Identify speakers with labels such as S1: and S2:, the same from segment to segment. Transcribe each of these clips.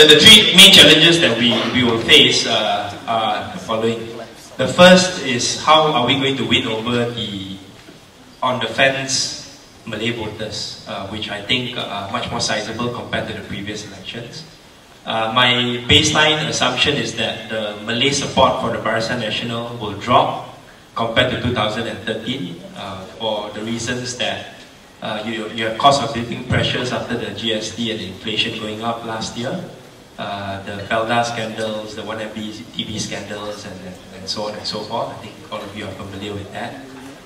S1: The three main challenges that we will face are the following. The first is how are we going to win over the on-the-fence Malay voters, which I think are much more sizable compared to the previous elections. My baseline assumption is that the Malay support for the Barisan Nasional will drop compared to 2013 for the reasons that you have cost of living pressures after the GST and inflation going up last year, the Felda scandals, the 1MB TV scandals, and so on and so forth. I think all of you are familiar with that.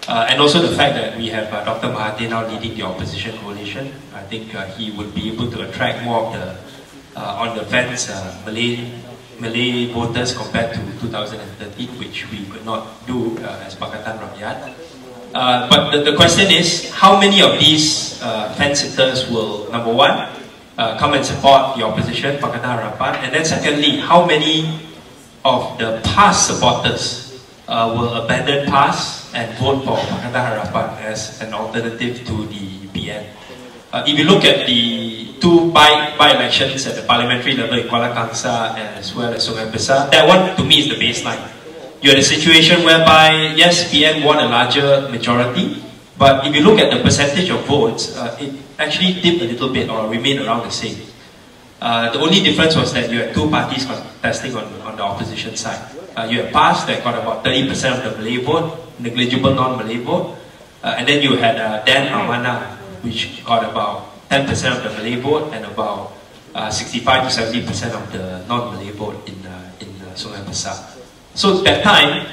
S1: And also the fact that we have Dr Mahathir now leading the opposition coalition. I think he would be able to attract more of the on-the-fence Malay voters compared to 2013, which we could not do as Pakatan Rakyat. But the question is, how many of these fence-sitters will, number one, come and support the opposition, Pakatan Harapan, and then secondly, how many of the past supporters will abandon PAS and vote for Pakatan Harapan as an alternative to the PN. If you look at the two by-elections at the parliamentary level in Kuala Kangsar as well as Sungai Besar, that one to me is the baseline. You had a situation whereby, yes, PN won a larger majority, but if you look at the percentage of votes, it actually dipped a little bit or remained around the same. The only difference was that you had two parties contesting on the opposition side. You had PAS that got about 30% of the Malay vote, negligible non-Malay vote, and then you had Dan Amanah, which got about 10% of the Malay vote and about 65 to 70% of the non-Malay vote in Sungai Besar. So at that time,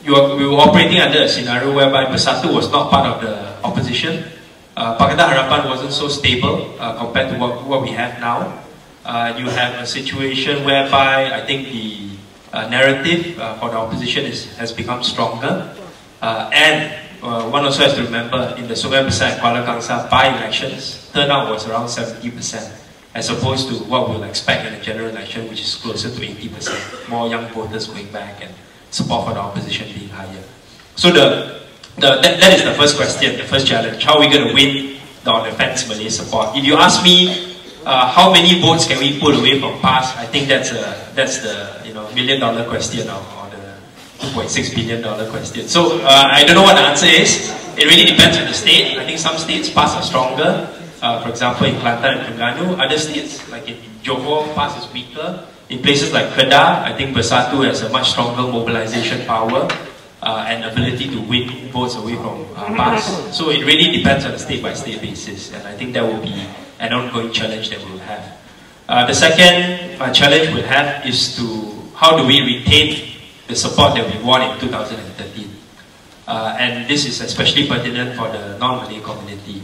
S1: we were operating under a scenario whereby Bersatu was not part of the opposition. Pakatan Harapan wasn't so stable compared to what we have now. You have a situation whereby I think the narrative for the opposition has become stronger. And one also has to remember, in the Sungai Besar and Kuala Kangsar by-elections, turnout was around 70%, as opposed to what we'll expect in a general election, which is closer to 80%. More young voters going back and support for the opposition being higher. So that is the first question, the first challenge. How are we going to win the on-the-fence Malay support? If you ask me, how many votes can we pull away from PAS? I think that's the $1 million question or the $2.6 billion question. So I don't know what the answer is. It really depends on the state. I think some states PAS are stronger. For example, in Kelantan and Terengganu. Other states, like in Johor, PAS is weaker. In places like Kedah, I think Bersatu has a much stronger mobilization power and ability to win votes away from PAS. So it really depends on a state-by-state basis, and I think that will be an ongoing challenge that we'll have. The second challenge we'll have is how do we retain the support that we won in 2013. And this is especially pertinent for the non-Malay community.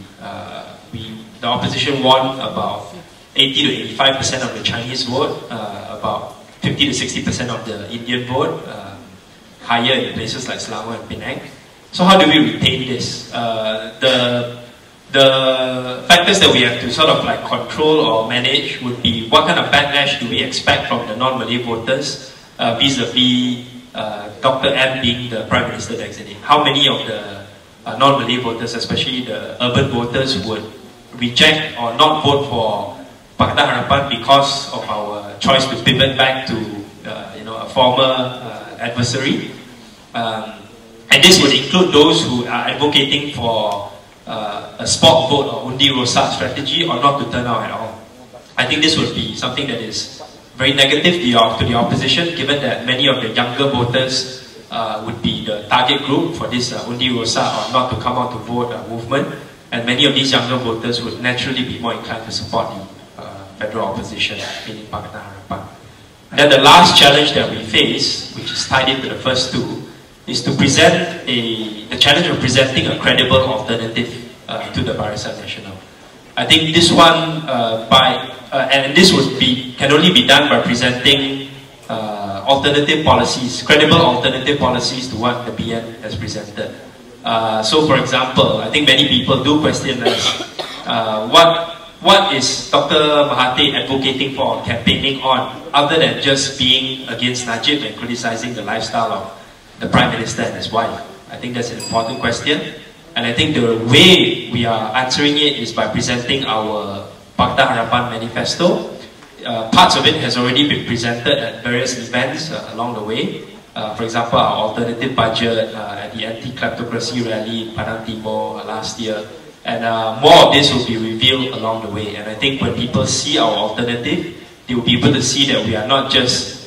S1: The opposition won about 80 to 85% of the Chinese vote, about 50 to 60% of the Indian vote, higher in places like Selangor and Penang. So how do we retain this? The factors that we have to sort of like control or manage would be what kind of backlash do we expect from the non-Malay voters vis-a-vis Dr. M being the Prime Minister designate. How many of the non-Malay voters, especially the urban voters, would reject or not vote for Pakatan Harapan because of our choice to pivot back to a former adversary? And this would include those who are advocating for a spot vote or undi rosak strategy, or not to turn out at all. I think this would be something that is very negative to the opposition, given that many of the younger voters would be the target group for this undi rosak or not to come out to vote movement, and many of these younger voters would naturally be more inclined to support the federal opposition, meaning Pakatan Harapan. Then the last challenge that we face, which is tied into the first two, is to present the challenge of presenting a credible alternative to the Barisan Nasional. I think this one, and this can only be done by presenting alternative policies, credible alternative policies to what the BN has presented. So for example, I think many people do question us, what is Dr. Mahathir advocating for or campaigning on, other than just being against Najib and criticizing the lifestyle of the Prime Minister and his wife? I think that's an important question, and I think the way we are answering it is by presenting our Pakatan Harapan manifesto. parts of it has already been presented at various events along the way. For example, our alternative budget at the anti-kleptocracy rally in Padang Timur last year. And more of this will be revealed along the way. And I think when people see our alternative, they will be able to see that we are not just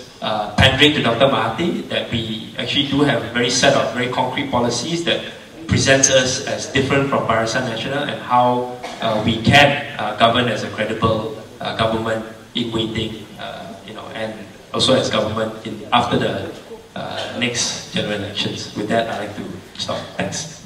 S1: pandering to Dr. Mahathir, that we actually do have a very set of very concrete policies that presents us as different from Barisan Nasional, and how we can govern as a credible government in waiting, and also as government after the next general elections. With that, I'd like to stop. Thanks.